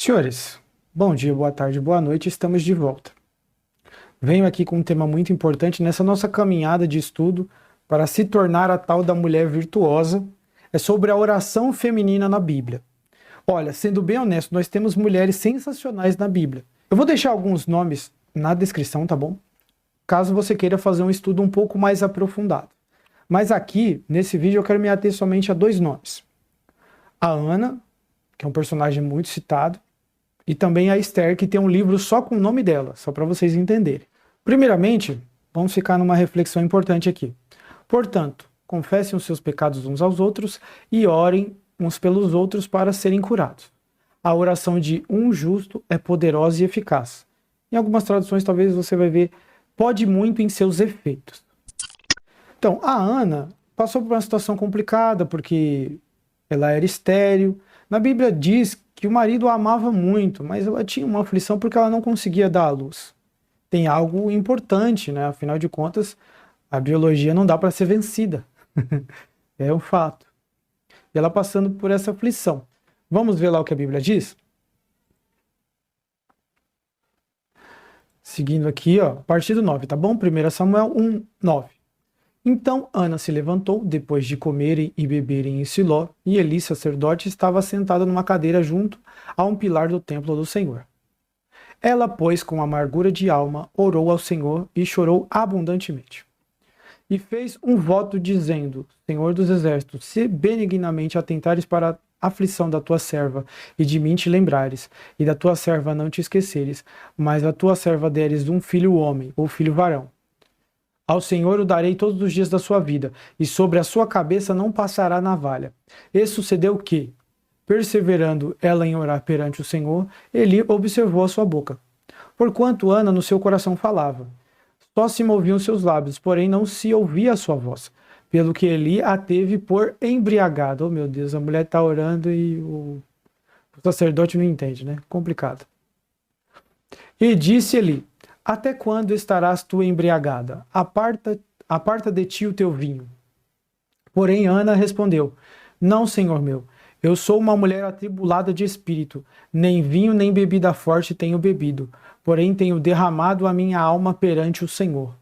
Senhores, bom dia, boa tarde, boa noite, estamos de volta. Venho aqui com um tema muito importante nessa nossa caminhada de estudo para se tornar a tal da mulher virtuosa. É sobre a oração feminina na Bíblia. Olha, sendo bem honesto, nós temos mulheres sensacionais na Bíblia. Eu vou deixar alguns nomes na descrição, tá bom? Caso você queira fazer um estudo um pouco mais aprofundado. Mas aqui, nesse vídeo, eu quero me ater somente a dois nomes. A Ana, que é um personagem muito citado, e também a Esther, que tem um livro só com o nome dela, só para vocês entenderem. Primeiramente, vamos ficar numa reflexão importante aqui. Portanto, confessem os seus pecados uns aos outros e orem uns pelos outros para serem curados. A oração de um justo é poderosa e eficaz. Em algumas traduções, talvez você vai ver, pode muito em seus efeitos. Então, a Ana passou por uma situação complicada, porque ela era estéril. Na Bíblia diz que o marido a amava muito, mas ela tinha uma aflição porque ela não conseguia dar à luz. Tem algo importante, né? Afinal de contas, a biologia não dá para ser vencida. É um fato. E ela passando por essa aflição. Vamos ver lá o que a Bíblia diz? Seguindo aqui, ó, a partir do 9, tá bom? 1 Samuel 1, 9. Então Ana se levantou, depois de comerem e beberem em Siló, e Eli, sacerdote, estava sentada numa cadeira junto a um pilar do templo do Senhor. Ela, pois, com amargura de alma, orou ao Senhor e chorou abundantemente. E fez um voto dizendo: Senhor dos exércitos, se benignamente atentares para a aflição da tua serva, e de mim te lembrares, e da tua serva não te esqueceres, mas a tua serva deres um filho homem, ou filho varão. Ao Senhor o darei todos os dias da sua vida, e sobre a sua cabeça não passará navalha. E sucedeu que, perseverando ela em orar perante o Senhor, Eli observou a sua boca. Porquanto Ana no seu coração falava, só se moviam seus lábios, porém não se ouvia a sua voz, pelo que Eli a teve por embriagada. Oh meu Deus, a mulher está orando e o sacerdote não entende, né? Complicado. E disse Eli: até quando estarás tu embriagada? Aparta de ti o teu vinho. Porém Ana respondeu: não, senhor meu, eu sou uma mulher atribulada de espírito, nem vinho nem bebida forte tenho bebido, porém tenho derramado a minha alma perante o Senhor.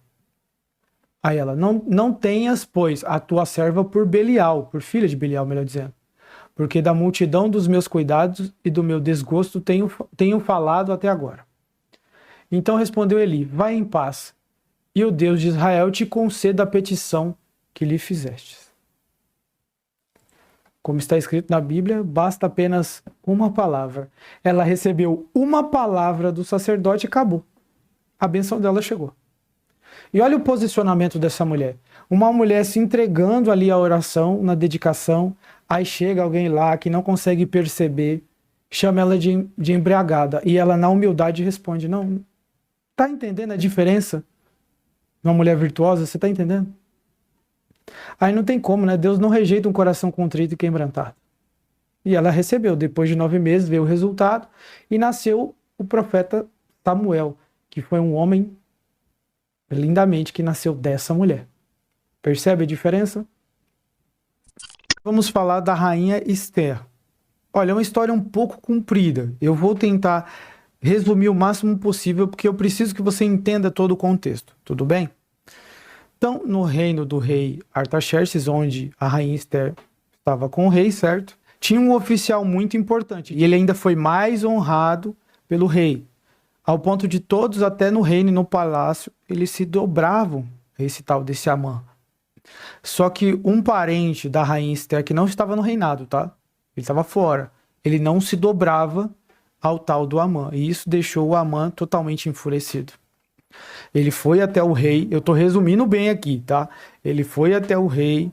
Aí ela: não tenhas, pois, a tua serva por Belial, por filha de Belial, melhor dizendo, porque da multidão dos meus cuidados e do meu desgosto tenho falado até agora. Então respondeu Eli: vai em paz, e o Deus de Israel te conceda a petição que lhe fizestes. Como está escrito na Bíblia, basta apenas uma palavra. Ela recebeu uma palavra do sacerdote e acabou. A bênção dela chegou. E olha o posicionamento dessa mulher. Uma mulher se entregando ali à oração, na dedicação, aí chega alguém lá que não consegue perceber, chama ela de embriagada, e ela na humildade responde: não. Tá entendendo a diferença de uma mulher virtuosa? Você tá entendendo? Aí não tem como, né? Deus não rejeita um coração contrito e quebrantado. E ela recebeu. Depois de 9 meses, veio o resultado e nasceu o profeta Samuel, que foi um homem lindamente que nasceu dessa mulher. Percebe a diferença? Vamos falar da rainha Esther. Olha, é uma história um pouco comprida. Eu vou tentar resumir o máximo possível, porque eu preciso que você entenda todo o contexto, tudo bem? Então, no reino do rei Artaxerxes, onde a rainha Esther estava com o rei, certo? Tinha um oficial muito importante, e ele ainda foi mais honrado pelo rei, ao ponto de todos, até no reino e no palácio, eles se dobravam a esse tal desse Amã. Só que um parente da rainha Esther, que não estava no reinado, tá? Ele estava fora. Ele não se dobrava ao tal do Amã. E isso deixou o Amã totalmente enfurecido. Ele foi até o rei, eu estou resumindo bem aqui, tá? Ele foi até o rei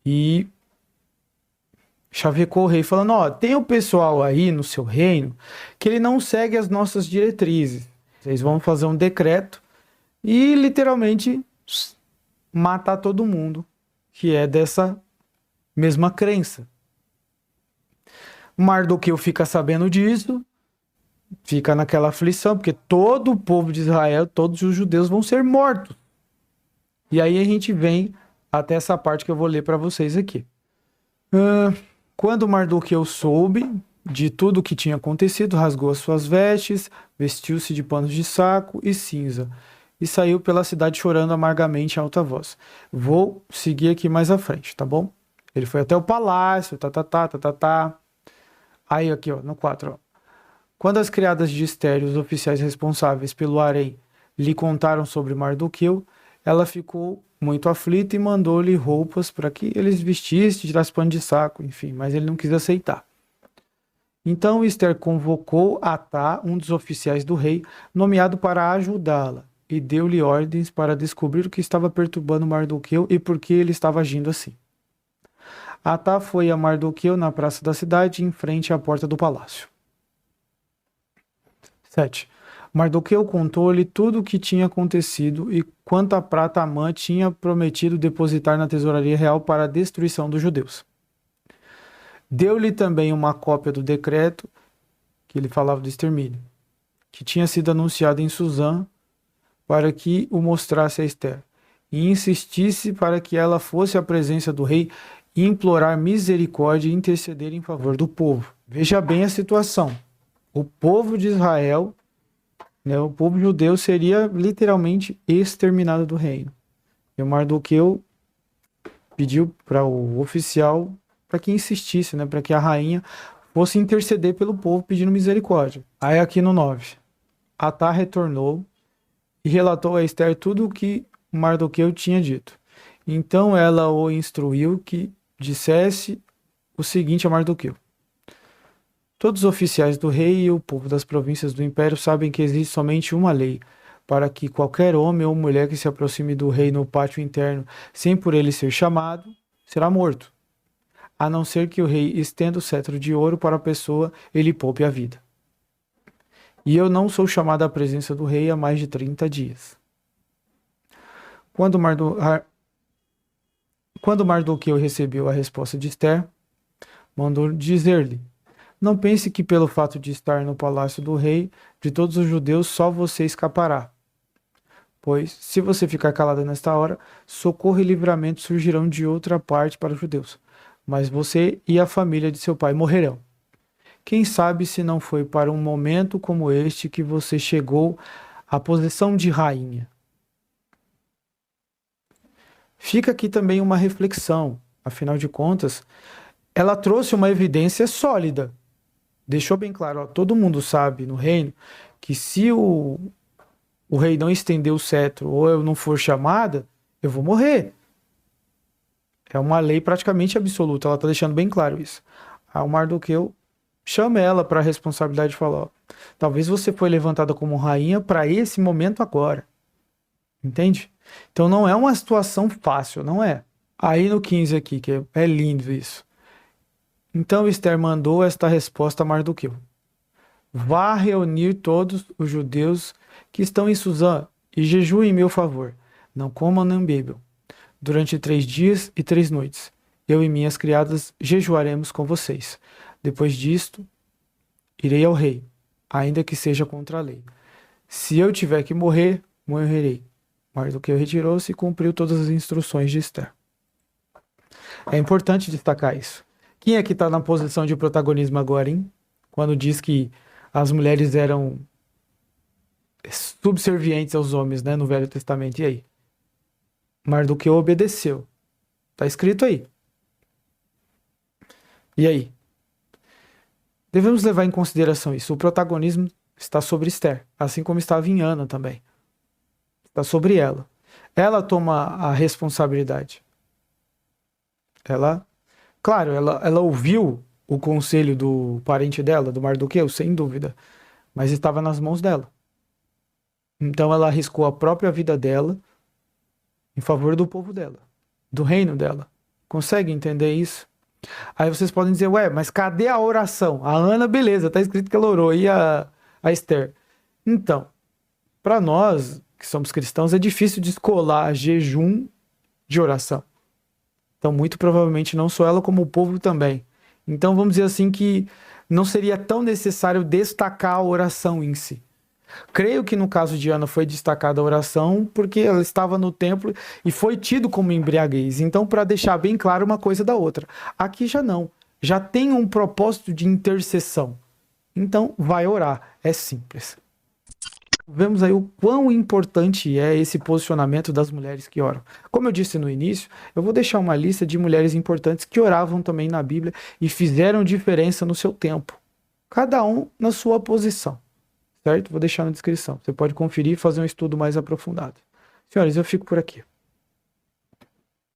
e chavecou o rei falando: ó, tem o pessoal aí no seu reino que ele não segue as nossas diretrizes. Vocês vão fazer um decreto e literalmente matar todo mundo que é dessa mesma crença. Mardoqueu fica sabendo disso, fica naquela aflição, porque todo o povo de Israel, todos os judeus vão ser mortos. E aí a gente vem até essa parte que eu vou ler para vocês aqui. Quando Mardoqueu soube de tudo o que tinha acontecido, rasgou as suas vestes, vestiu-se de panos de saco e cinza, e saiu pela cidade chorando amargamente em alta voz. Vou seguir aqui mais à frente, tá bom? Ele foi até o palácio, tá. Aí aqui, ó, no 4, ó. Quando as criadas de Esther e os oficiais responsáveis pelo harém lhe contaram sobre Mardoqueu, ela ficou muito aflita e mandou-lhe roupas para que eles vestissem, tirassem pano de saco, enfim, mas ele não quis aceitar. Então Esther convocou Atá, um dos oficiais do rei, nomeado para ajudá-la, e deu-lhe ordens para descobrir o que estava perturbando Mardoqueu e por que ele estava agindo assim. Atá foi a Mardoqueu na praça da cidade, em frente à porta do palácio. 7. Mardoqueu contou-lhe tudo o que tinha acontecido e quanta prata Amã tinha prometido depositar na tesouraria real para a destruição dos judeus. Deu-lhe também uma cópia do decreto, que ele falava do extermínio, que tinha sido anunciado em Suzã, para que o mostrasse a Esther, e insistisse para que ela fosse à presença do rei e implorar misericórdia e interceder em favor do povo. Veja bem a situação. O povo de Israel, né, o povo judeu, seria literalmente exterminado do reino. E o Mardoqueu pediu para o oficial para que insistisse, né, para que a rainha fosse interceder pelo povo pedindo misericórdia. Aí aqui no 9, Atá retornou e relatou a Esther tudo o que Mardoqueu tinha dito. Então ela o instruiu que dissesse o seguinte a Mardoqueu: todos os oficiais do rei e o povo das províncias do império sabem que existe somente uma lei, para que qualquer homem ou mulher que se aproxime do rei no pátio interno, sem por ele ser chamado, será morto, a não ser que o rei estenda o cetro de ouro para a pessoa e lhe poupe a vida. E eu não sou chamado à presença do rei há mais de 30 dias. Quando Mardoqueu recebeu a resposta de Esther, mandou dizer-lhe: não pense que pelo fato de estar no palácio do rei, de todos os judeus, só você escapará. Pois, se você ficar calada nesta hora, socorro e livramento surgirão de outra parte para os judeus, mas você e a família de seu pai morrerão. Quem sabe se não foi para um momento como este que você chegou à posição de rainha. Fica aqui também uma reflexão. Afinal de contas, ela trouxe uma evidência sólida. Deixou bem claro, ó, todo mundo sabe no reino que se o rei não estender o cetro ou eu não for chamada, eu vou morrer. É uma lei praticamente absoluta, ela está deixando bem claro isso. Aí o Mardoqueu chama ela para a responsabilidade e fala: ó, talvez você foi levantada como rainha para esse momento agora. Entende? Então não é uma situação fácil, não é? Aí no 15 aqui, que é lindo isso. Então Esther mandou esta resposta a Mardoqueu: vá reunir todos os judeus que estão em Suzã e jejuem em meu favor. Não comam nem bebam. Durante 3 dias e 3 noites, eu e minhas criadas jejuaremos com vocês. Depois disto, irei ao rei, ainda que seja contra a lei. Se eu tiver que morrer, morrerei. Mardoqueu retirou-se e cumpriu todas as instruções de Esther. É importante destacar isso. Quem é que está na posição de protagonismo agora, hein? Quando diz que as mulheres eram subservientes aos homens, né, no Velho Testamento. E aí? Mardoqueu obedeceu. Está escrito aí. E aí? Devemos levar em consideração isso. O protagonismo está sobre Esther, assim como estava em Ana também. Está sobre ela. Ela toma a responsabilidade. Ela ouviu o conselho do parente dela, do Mardoqueu, sem dúvida, mas estava nas mãos dela. Então ela arriscou a própria vida dela em favor do povo dela, do reino dela. Consegue entender isso? Aí vocês podem dizer: ué, mas cadê a oração? A Ana, beleza, tá escrito que ela orou, e a Esther? Então, para nós que somos cristãos, é difícil descolar jejum de oração. Então, muito provavelmente não só ela, como o povo também. Então, vamos dizer assim que não seria tão necessário destacar a oração em si. Creio que no caso de Ana foi destacada a oração porque ela estava no templo e foi tido como embriaguez. Então, para deixar bem claro uma coisa da outra. Aqui já não. já tem um propósito de intercessão. Então, vai orar. É simples. Vemos aí o quão importante é esse posicionamento das mulheres que oram. Como eu disse no início, eu vou deixar uma lista de mulheres importantes que oravam também na Bíblia e fizeram diferença no seu tempo. Cada um na sua posição, certo? Vou deixar na descrição. Você pode conferir e fazer um estudo mais aprofundado. Senhores, eu fico por aqui.